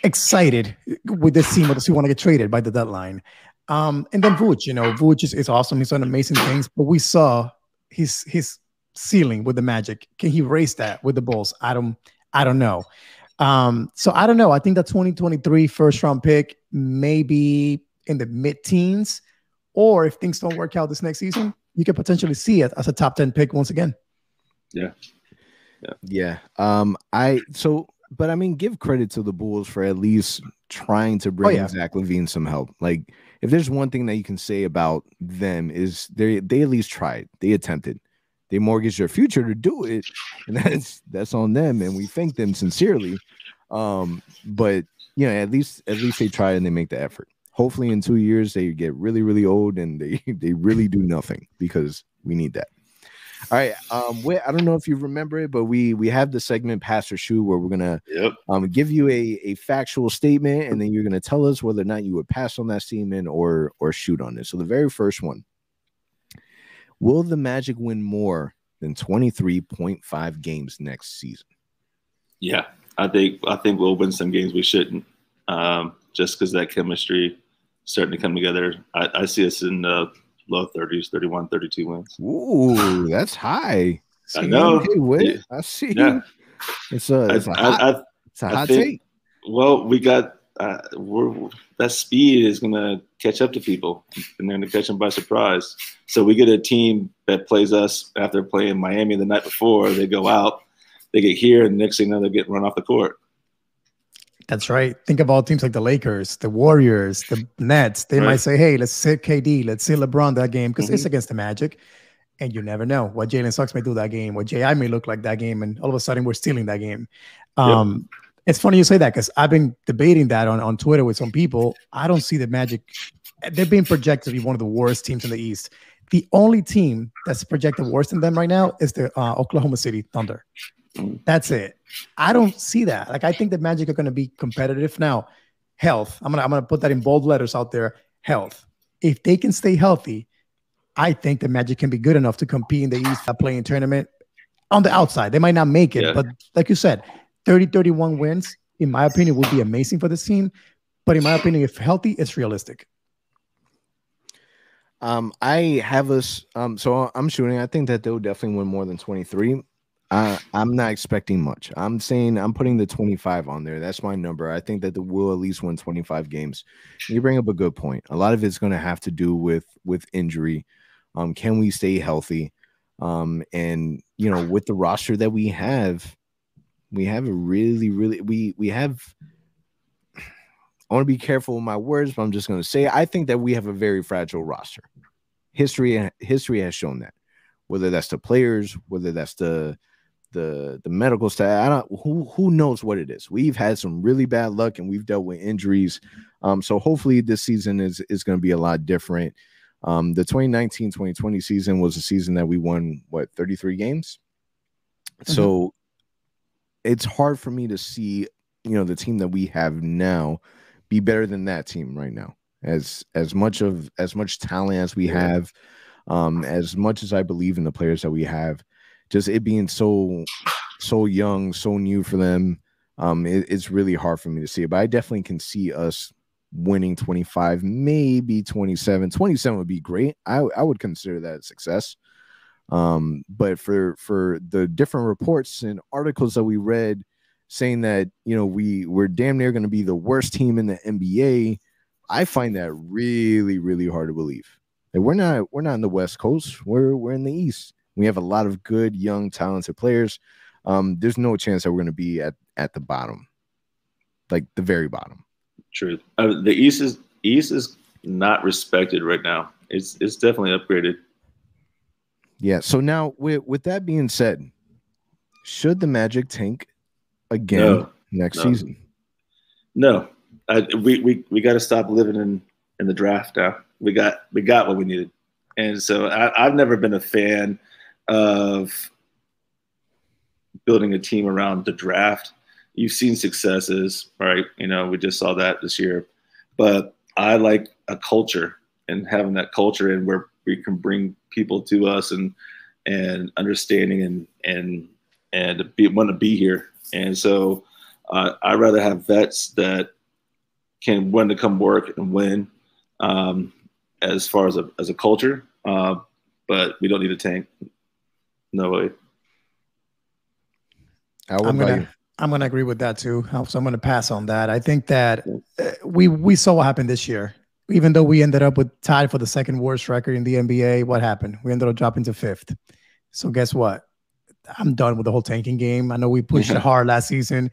S4: excited with this team, or does he want to get traded by the deadline? And then Vooch, Vooch is awesome. He's done amazing things, but we saw his ceiling with the Magic. Can he raise that with the Bulls? I don't know. So I don't know. I think that 2023 first round pick may be in the mid-teens, or if things don't work out this next season, you could potentially see it as a top 10 pick once again.
S2: Yeah. But I mean, give credit to the Bulls for at least trying to bring Zach LaVine some help. Like, if there's one thing that you can say about them is they at least tried. They attempted. They mortgaged their future to do it, and that's on them, and we thank them sincerely. But at least they try and they make the effort. Hopefully in 2 years they get really, really old and they really do nothing, because we need that. All right. I don't know if you remember it, but we have the segment Pass or Shoot, where we're gonna give you a factual statement, and then you're gonna tell us whether or not you would pass on that statement or shoot on it. So the very first one: will the Magic win more than 23.5 games next season?
S3: Yeah, I think we'll win some games we shouldn't, just because that chemistry starting to come together. I see us in the low 30s, 31, 32 wins.
S2: Ooh, that's high.
S3: I know.
S2: Hey, I see. Yeah. It's a hot take.
S3: Well, we got that speed is going to catch up to people, and they're going to catch them by surprise. So we get a team that plays us after playing Miami the night before. They go out, they get here, and the next thing you know, they're getting run off the court.
S4: That's right. Think about teams like the Lakers, the Warriors, the Nets. They might say, hey, let's sit KD, let's sit LeBron that game, because it's against the Magic. And you never know what Jalen Suggs may do that game, what J.I. may look like that game, and all of a sudden we're stealing that game. It's funny you say that, because I've been debating that on Twitter with some people. I don't see the Magic. They're being projected to be one of the worst teams in the East. The only team that's projected worse than them right now is the Oklahoma City Thunder. That's it. I don't see that. Like, I think the Magic are going to be competitive. Now, health. I'm gonna put that in bold letters out there. Health. If they can stay healthy, I think the Magic can be good enough to compete in the East playing tournament on the outside. They might not make it, but like you said, 30-31 wins, in my opinion, would be amazing for this team. But in my opinion, if healthy, it's realistic.
S2: I have us. So I'm shooting. I think that they'll definitely win more than 23. I'm not expecting much. I'm putting the 25 on there. That's my number. I think that they will at least win 25 games. You bring up a good point. A lot of it's going to have to do with injury. Can we stay healthy? And with the roster that we have a really, really we have. I want to be careful with my words, but I'm just going to say I think that we have a very fragile roster. History has shown that. Whether that's the players, whether that's the medical staff, who knows what it is. We've had some really bad luck, and we've dealt with injuries. So hopefully this season is going to be a lot different. The 2019-2020 season was a season that we won 33 games. So it's hard for me to see the team that we have now be better than that team right now. As much talent as we have, as much as I believe in the players that we have, just it being so young, so new for them, it's really hard for me to see it. But I definitely can see us winning 25, maybe 27. 27 would be great. I would consider that a success. But for the different reports and articles that we read saying that, you know, we're damn near going to be the worst team in the NBA, I find that really, really hard to believe. Like, we're not in the West Coast. We're in the East. We have a lot of good, young, talented players. There's no chance that we're going to be at the bottom, like the very bottom.
S3: True. The East is not respected right now. It's definitely upgraded.
S2: Yeah. So now, with that being said, should the Magic tank again next season?
S3: No. We got to stop living in the draft now. We got what we needed, and so I've never been a fan of building a team around the draft. You've seen successes, right? You know, we just saw that this year, but I like a culture and having that culture and where we can bring people to us and understanding and want to be here. And so I'd rather have vets that can want to come work and win as far as a culture, but we don't need a tank. No way.
S4: I'm gonna agree with that too. So I'm gonna pass on that. I think that we saw what happened this year. Even though we ended up tied for the second worst record in the NBA, what happened? We ended up dropping to 5th. So guess what? I'm done with the whole tanking game. I know we pushed it hard last season.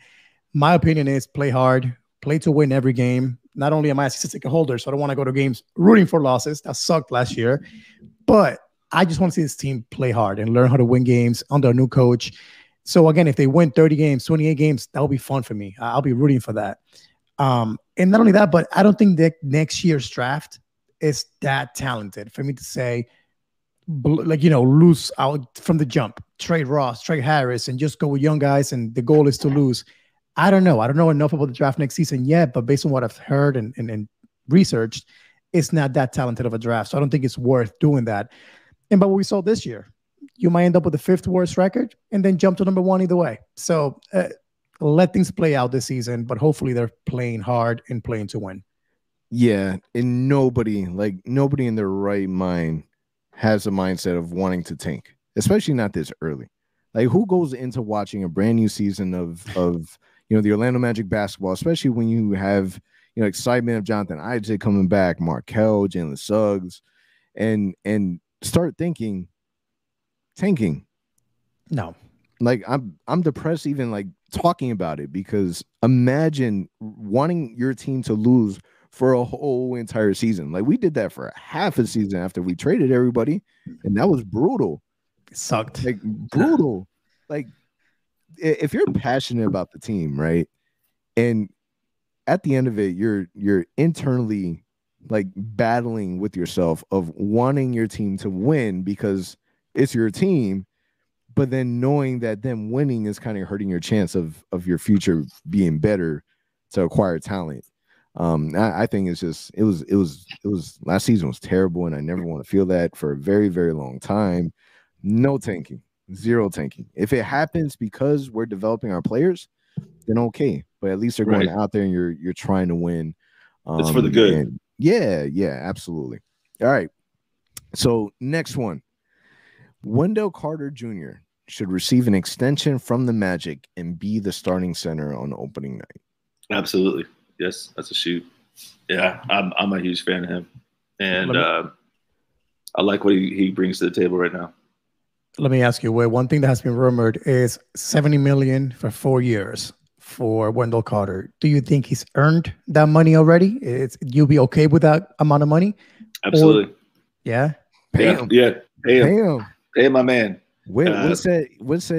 S4: My opinion is play hard, play to win every game. Not only am I a season ticket holder, so I don't want to go to games rooting for losses. That sucked last year. But I just want to see this team play hard and learn how to win games under a new coach. So again, if they win 30 games, 28 games, that will be fun for me. I'll be rooting for that. And not only that, but I don't think that next year's draft is that talented for me to say, like, you know, lose out from the jump, trade Ross, trade Harris, and just go with young guys. And the goal is to lose. I don't know. I don't know enough about the draft next season yet, but based on what I've heard and researched, it's not that talented of a draft. So I don't think it's worth doing that. And but what we saw this year, you might end up with the 5th worst record and then jump to number 1 either way. So let things play out this season, but hopefully they're playing hard and playing to win.
S2: Yeah, and nobody in their right mind has a mindset of wanting to tank, especially not this early. Like, who goes into watching a brand new season of you know, the Orlando Magic basketball, especially when you have, you know, excitement of Jonathan Isaac coming back, Markelle, Jalen Suggs, and start thinking tanking?
S4: No.
S2: Like, I'm depressed even like talking about it, because imagine wanting your team to lose for a whole entire season. Like, we did that for half a season after we traded everybody, and that was brutal.
S4: It sucked.
S2: Like, brutal. Like, if you're passionate about the team, right, and at the end of it, you're internally like battling with yourself of wanting your team to win because it's your team, but then knowing that them winning is kind of hurting your chance of your future being better to acquire talent. I think it's just it was last season was terrible, and I never want to feel that for a very, very long time. No tanking, zero tanking. If it happens because we're developing our players, then okay. But at least they're going out there and you're trying to win.
S3: It's for the good.
S2: Yeah, absolutely. All right. So next one, Wendell Carter Jr. should receive an extension from the Magic and be the starting center on opening night.
S3: Absolutely. Yes, that's a shoot. Yeah, I'm a huge fan of him. And I like what he brings to the table right now.
S4: Let me ask you, Will, one thing that has been rumored is $70 million for 4 years for Wendell Carter. Do you think he's earned that money already? You'll be okay with that amount of money?
S3: Absolutely.
S4: Yeah?
S2: Pay him.
S3: Yeah, pay him. Pay my man.
S2: What said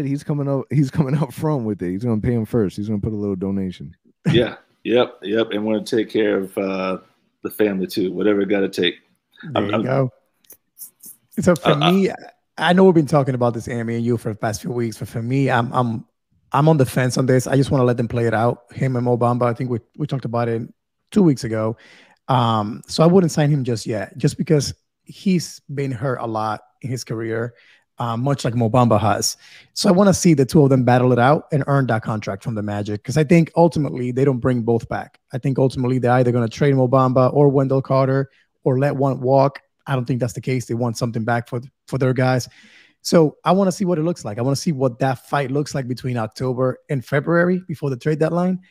S2: he's coming up front with it. He's going to pay him first. He's going to put a little donation.
S3: Yeah. Yep. And want to take care of the family too. Whatever it got to take.
S4: There you go. So for me, I know we've been talking about this, Amy and you, for the past few weeks. But for me, I'm on the fence on this. I just want to let them play it out. Him and Mo Bamba. I think we talked about it 2 weeks ago. So I wouldn't sign him just yet, just because he's been hurt a lot in his career. Much like Mo Bamba has. So I want to see the two of them battle it out and earn that contract from the Magic, because I think ultimately they don't bring both back. I think ultimately they're either going to trade Mo Bamba or Wendell Carter or let one walk. I don't think that's the case. They want something back for their guys. So I want to see what it looks like. I want to see what that fight looks like between October and February before the trade deadline,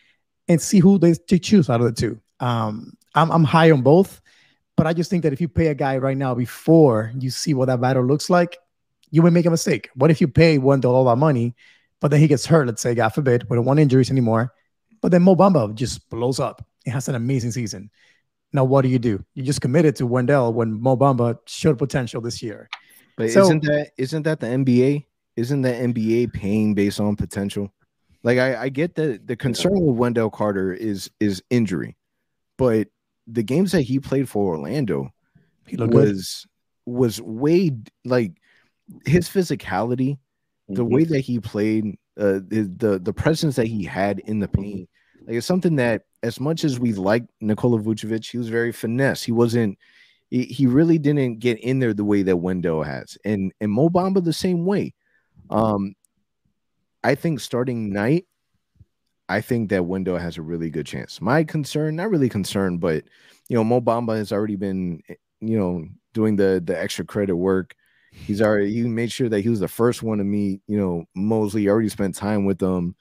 S4: and see who they choose out of the two. I'm high on both, but I just think that if you pay a guy right now before you see what that battle looks like, you would make a mistake. What if you pay Wendell all that money, but then he gets hurt, let's say, God forbid, we don't want injuries anymore, but then Mo Bamba just blows up. He has an amazing season. Now, what do? You just committed to Wendell when Mo Bamba showed potential this year.
S2: But isn't that the NBA? Isn't the NBA paying based on potential? Like I get the concern with Wendell Carter is injury, but the games that he played for Orlando, was way, like, his physicality, the way that he played, the presence that he had in the paint, like, it's something that, as much as we like Nikola Vucevic, he was very finesse. He really didn't get in there the way that Wendell has, and Mo Bamba the same way. I think starting night, I think that Wendell has a really good chance. My concern, not really concerned, but Mo Bamba has already been doing the extra credit work. He made sure that he was the first one to meet Mosley. He already spent time with them.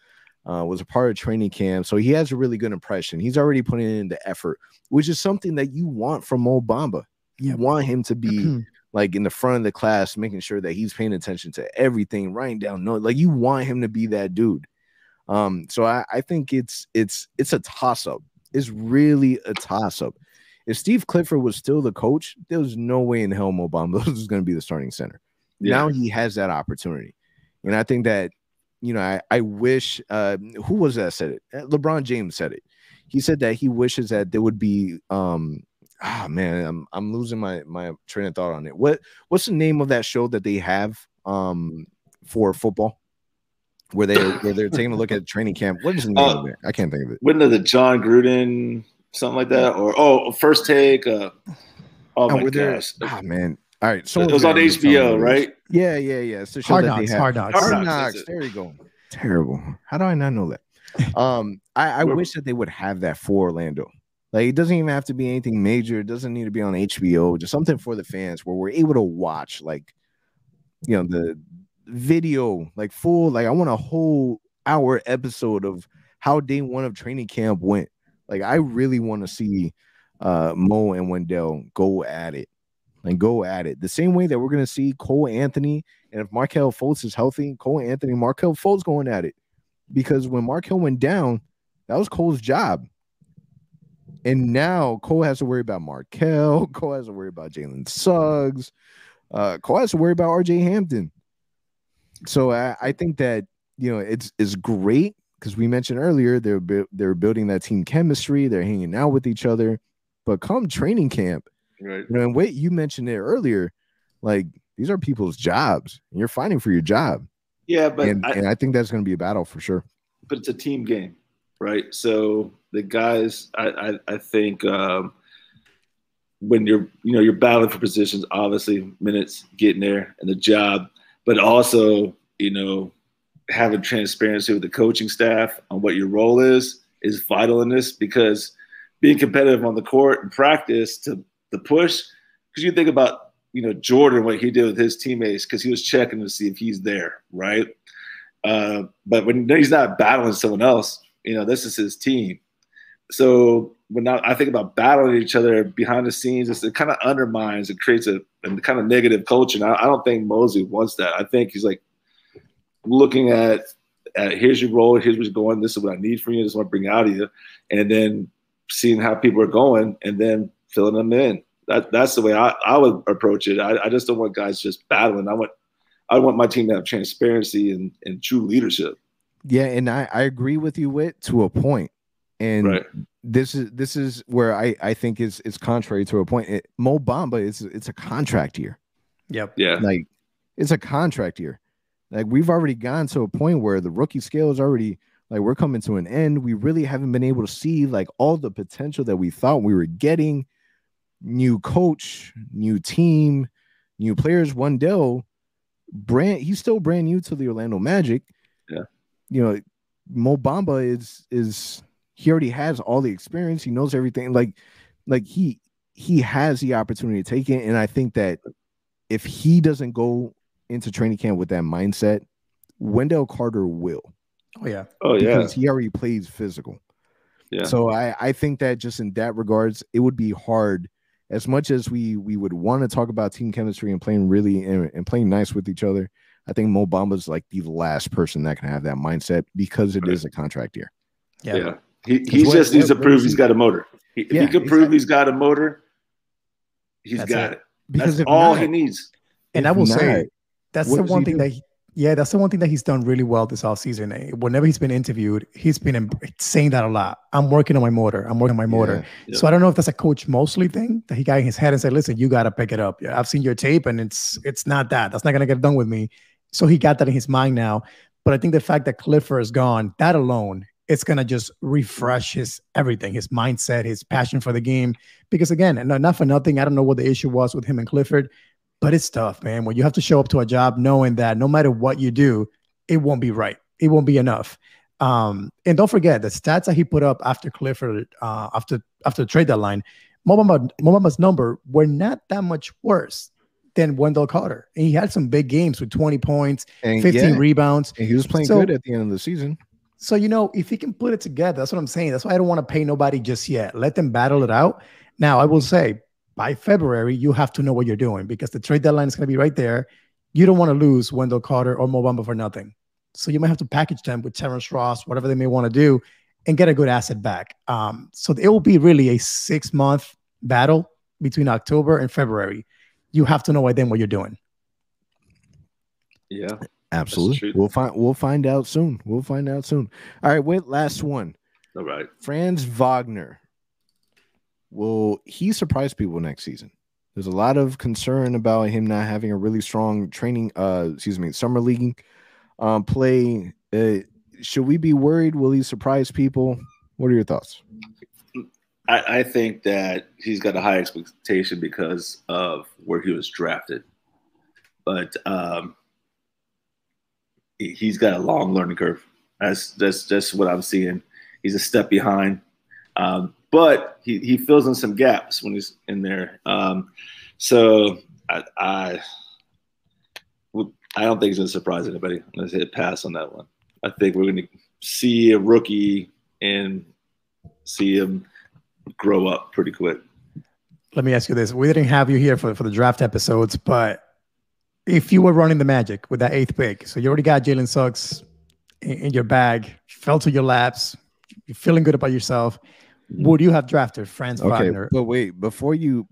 S2: Was a part of training camp, so he has a really good impression. He's already putting in the effort, which is something that you want from Mo Bamba. You want him to be like in the front of the class, making sure that he's paying attention to everything, writing down notes. Like, you want him to be that dude. So I think it's a toss-up. It's really a toss-up. If Steve Clifford was still the coach, there was no way in hell Mo Bamba was going to be the starting center. Yeah. Now he has that opportunity, and I think that. I wish, who was that said it? LeBron James said it. He said that he wishes that there would be, I'm losing my train of thought on it. What's the name of that show that they have for football, where they're taking a look at training camp? What is the name of it? I can't think of it.
S3: Wasn't it the John Gruden, something like that? Or First Take? Oh my gosh.
S2: Oh man. All right, so
S3: it was on HBO, right?
S2: Yeah. It's the show
S4: Hard
S2: that
S4: Knocks.
S2: they have.
S4: Hard
S2: Knocks. There you go. Terrible. How do I not know that? I wish that they would have that for Orlando. Like, it doesn't even have to be anything major. It doesn't need to be on HBO. Just something for the fans where we're able to watch, like, the video, like, full. Like, I want a whole hour episode of how day one of training camp went. Like, I really want to see Mo and Wendell go at it. And go at it the same way that we're going to see Cole Anthony, and if Markelle Fultz is healthy, Cole Anthony, Markelle Fultz going at it, because when Markelle went down, that was Cole's job, and now Cole has to worry about Markelle. Cole has to worry about Jalen Suggs. Cole has to worry about RJ Hampton. So I think that it's great because we mentioned earlier they're building that team chemistry. They're hanging out with each other, but come training camp.
S3: Right.
S2: And wait, you mentioned it earlier, like, these are people's jobs, and you're fighting for your job.
S3: Yeah, but
S2: and I think that's going to be a battle for sure.
S3: But it's a team game, right? So the guys, I think when you're battling for positions, obviously minutes, getting there, and the job, but also having transparency with the coaching staff on what your role is vital in this, because being competitive on the court and practice to the push, because you think about Jordan, what he did with his teammates, because he was checking to see if he's there, right? But when he's not battling someone else, this is his team. So when I think about battling each other behind the scenes, it kind of undermines and creates a kind of negative culture. And I don't think Mosley wants that. I think he's like looking at here's your role, here's what's going, this is what I need from you, this is what I bring out of you, and then seeing how people are going and then filling them in. That's the way I would approach it. I just don't want guys just battling. I want my team to have transparency and true leadership.
S2: Yeah, and I agree with you, Whit, to a point. And
S3: right.
S2: This is where I think is contrary to a point. Mo Bamba it's a contract year.
S4: Yep.
S3: Yeah.
S2: Like, it's a contract year. Like, we've already gone to a point where the rookie scale is already, like, we're coming to an end. We really haven't been able to see, like, all the potential that we thought we were getting. New coach, new team, new players. Wendell, he's still brand new to the Orlando Magic.
S3: Yeah.
S2: Mo Bamba is he already has all the experience. He knows everything. Like he has the opportunity to take it. And I think that if he doesn't go into training camp with that mindset, Wendell Carter will.
S3: Oh yeah.
S2: Because he already plays physical.
S3: Yeah.
S2: So I think that just in that regards, it would be hard. As much as we would want to talk about team chemistry and playing and playing nice with each other, I think Mo Bamba's like the last person that can have that mindset because it is a contract year.
S3: Yeah. He just needs to prove he's got a motor. If he can prove he's got a motor, he's got it. Because that's all he needs.
S4: And I will say that's the one thing that's the one thing that he's done really well this offseason. Whenever he's been interviewed, he's been saying that a lot. I'm working on my motor. Yeah. So I don't know if that's a Coach Mosley thing that he got in his head and said, listen, you got to pick it up. Yeah, I've seen your tape and it's not that. That's not going to get done with me. So he got that in his mind now. But I think the fact that Clifford is gone, that alone, it's going to just refresh his everything, his mindset, his passion for the game. Because again, and not for nothing, I don't know what the issue was with him and Clifford, but it's tough, man. When you have to show up to a job knowing that no matter what you do, it won't be right. It won't be enough. And don't forget the stats that he put up after Clifford, after the trade deadline, Mo Bamba's number were not that much worse than Wendell Carter. And he had some big games with 20 points, and 15 rebounds.
S2: And he was playing good at the end of the season.
S4: So, if he can put it together, that's what I'm saying. That's why I don't want to pay nobody just yet. Let them battle it out. Now, I will say, by February, you have to know what you're doing because the trade deadline is going to be right there. You don't want to lose Wendell Carter or Mo Bamba for nothing. So you might have to package them with Terrence Ross, whatever they may want to do, and get a good asset back. So it will be really a 6-month battle between October and February. You have to know by then what you're doing.
S3: Yeah,
S2: absolutely. We'll find out soon. All right, wait, last one.
S3: All right,
S2: Franz Wagner. Will he surprise people next season? There's a lot of concern about him not having a really strong summer league play. Should we be worried? Will he surprise people? What are your thoughts?
S3: I think that he's got a high expectation because of where he was drafted. But he's got a long learning curve. That's what I'm seeing. He's a step behind. But he fills in some gaps when he's in there. So I don't think he's going to surprise anybody. Let's hit pass on that one. I think we're going to see a rookie and see him grow up pretty quick.
S4: Let me ask you this. We didn't have you here for the draft episodes, but if you were running the Magic with that 8th pick, so you already got Jalen Suggs in your bag, fell to your laps, you're feeling good about yourself, would you have drafted Franz Wagner?
S2: But wait, before you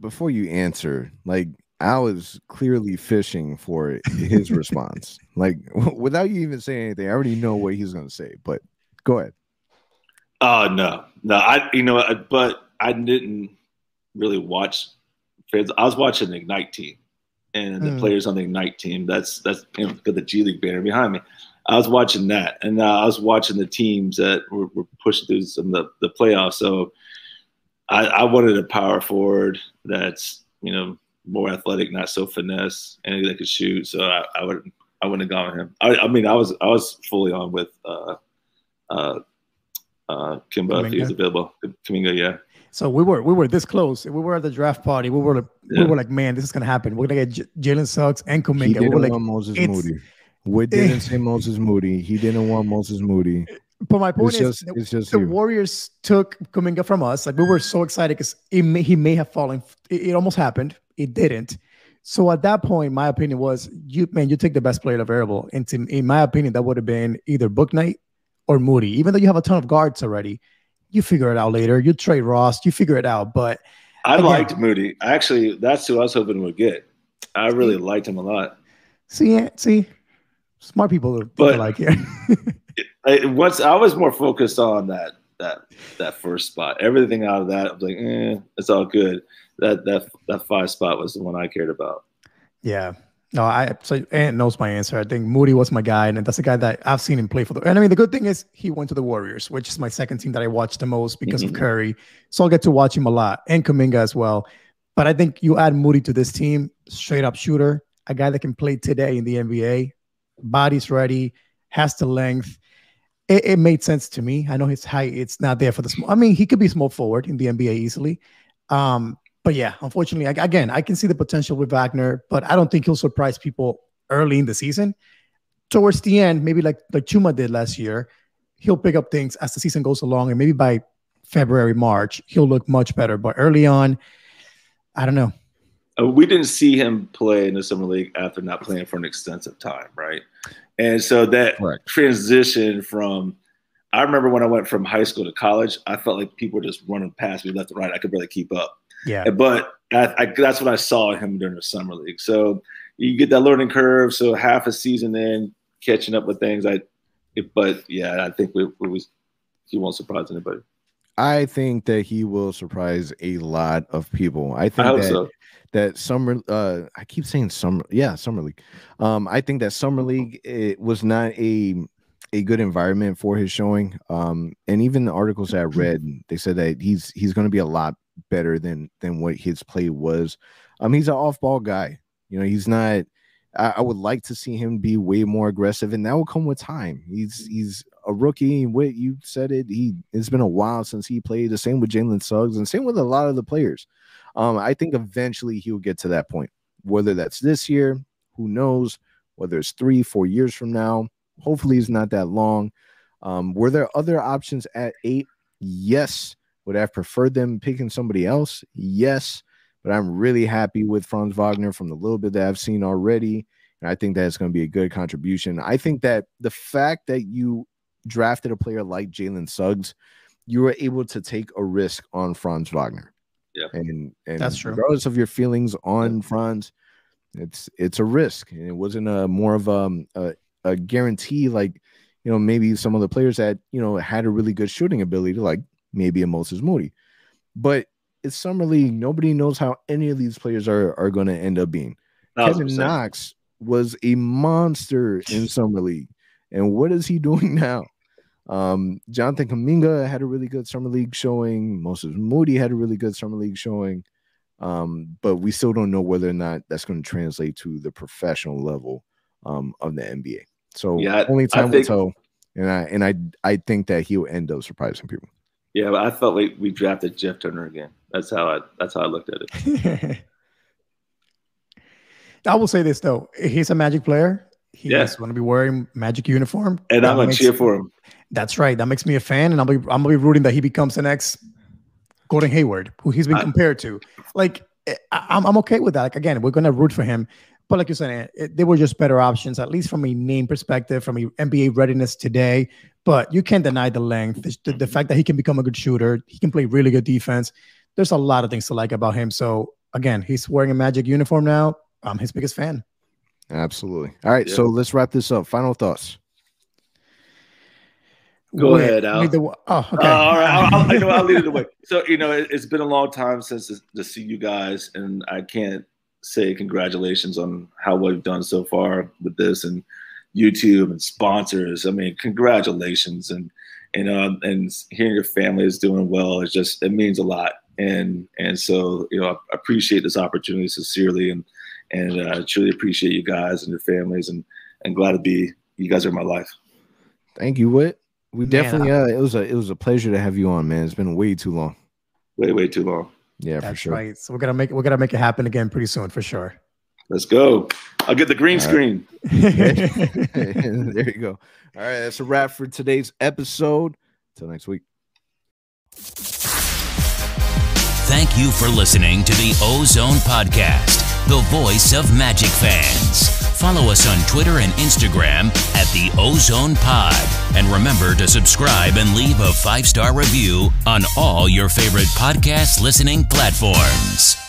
S2: answer, like I was clearly fishing for his response. Like without you even saying anything, I already know what he's going to say. But go ahead.
S3: No, but I didn't really watch. I was watching the Ignite team and the players on the Ignite team. That's got the G League banner behind me. I was watching that, and I was watching the teams that were pushing through some of the playoffs. So I wanted a power forward that's more athletic, not so finesse, and that could shoot. So I wouldn't have gone with him. I was fully on with Kimba if he was available. Kuminga, yeah.
S4: So we were this close. We were at the draft party. We were like, man, this is gonna happen. We're gonna get Jalen Suggs and Kuminga.
S2: He didn't want Moses Moody. We didn't say Moses Moody. He didn't want Moses Moody.
S4: But my point is, the Warriors took Kuminga from us. Like we were so excited because he may have fallen. It almost happened. It didn't. So at that point, my opinion was, you take the best player available. And in my opinion, that would have been either Bouknight or Moody. Even though you have a ton of guards already, you figure it out later. You trade Ross, you figure it out. But
S3: I liked Moody. Actually, that's who I was hoping we'd get. I really liked him a lot.
S4: See, smart people like here.
S3: I was more focused on that first spot. Everything out of that, I was like, it's all good. That 5 spot was the one I cared about.
S4: Yeah. No, so Ant knows my answer. I think Moody was my guy, and that's the guy that I've seen him play for. And I mean, the good thing is he went to the Warriors, which is my second team that I watched the most because of Curry. So I'll get to watch him a lot, and Kuminga as well. But I think you add Moody to this team, straight up shooter, a guy that can play today in the NBA, body's ready, has the length. It made sense to me. I know his height, it's not there for the small. I mean, he could be small forward in the NBA easily. But yeah, unfortunately, again, I can see the potential with Wagner, but I don't think he'll surprise people early in the season. Towards the end, maybe like Chuma did last year, he'll pick up things as the season goes along, and maybe by February, March, he'll look much better. But early on, I don't know.
S3: We didn't see him play in the summer league after not playing for an extensive time, right? And so that transition from, I remember when I went from high school to college, I felt like people were just running past me left and right. I could barely keep up.
S4: Yeah.
S3: But that's what I saw him during the summer league. So you get that learning curve. So half a season in, catching up with things. I think he won't surprise anybody.
S2: I think that he will surprise a lot of people. I think that summer, I keep saying summer league. I think that summer league, it was not a good environment for his showing. And even the articles that I read, they said that he's going to be a lot better than what his play was. He's an off-ball guy. He's not. I would like to see him be way more aggressive, and that will come with time. He's a rookie. What you said it. It's been a while since he played. The same with Jalen Suggs, and same with a lot of the players. I think eventually he'll get to that point. Whether that's this year, who knows? Whether it's 3-4 years from now, hopefully it's not that long. Were there other options at 8? Yes. Would I have preferred them picking somebody else? Yes. But I'm really happy with Franz Wagner from the little bit that I've seen already. And I think that's going to be a good contribution. I think that the fact that you drafted a player like Jalen Suggs, you were able to take a risk on Franz Wagner.
S3: Yeah.
S2: And
S4: that's true.
S2: Regardless of your feelings on Franz, it's a risk. And it wasn't more of a guarantee like, maybe some of the players that, had a really good shooting ability, like maybe a Moses Moody. But it's summer league. Nobody knows how any of these players are going to end up being. 100%. Kevin Knox was a monster in summer league. And what is he doing now? Jonathan Kuminga had a really good summer league showing. Moses Moody had a really good summer league showing. But we still don't know whether or not that's going to translate to the professional level of the NBA. So only time will tell. And I think that he'll end up surprising people.
S3: Yeah, but I felt like we drafted Jeff Turner again. That's how I looked at it.
S4: I will say this though: he's a Magic player. He's going to be wearing Magic uniform,
S3: and I'm going to cheer for him.
S4: That's right. That makes me a fan, and I'm gonna be rooting that he becomes the next Gordon Hayward, who he's been compared to. Like, I'm okay with that. Like, again, we're going to root for him. But like you said, they were just better options, at least from a name perspective, from a NBA readiness today. But you can't deny the length, the fact that he can become a good shooter. He can play really good defense. There's a lot of things to like about him. So again, he's wearing a Magic uniform now. I'm his biggest fan.
S2: Absolutely. All right, so let's wrap this up. Final thoughts.
S3: Go ahead, Al.
S4: Okay.
S3: All right, I'll lead it away. So, it's been a long time since to see you guys, and I can't say congratulations on how well you've done so far with this and YouTube and sponsors. I mean, congratulations, and hearing your family is doing well, it means a lot. And so, I appreciate this opportunity sincerely, and I truly appreciate you guys and your families, and glad to be. You guys are in my life.
S2: Thank you, Whit. We definitely it was a pleasure to have you on, man. It's been way too long.
S3: Way too long.
S2: Yeah,
S4: that's
S2: for sure.
S4: Right. So we're gonna make it happen again pretty soon, for sure.
S3: Let's go. I'll get the green screen.
S2: There you go. All right, that's a wrap for today's episode. Till next week.
S1: Thank you for listening to the OZone Podcast, the voice of Magic fans. Follow us on Twitter and Instagram at the OZone Pod. And remember to subscribe and leave a 5-star review on all your favorite podcast listening platforms.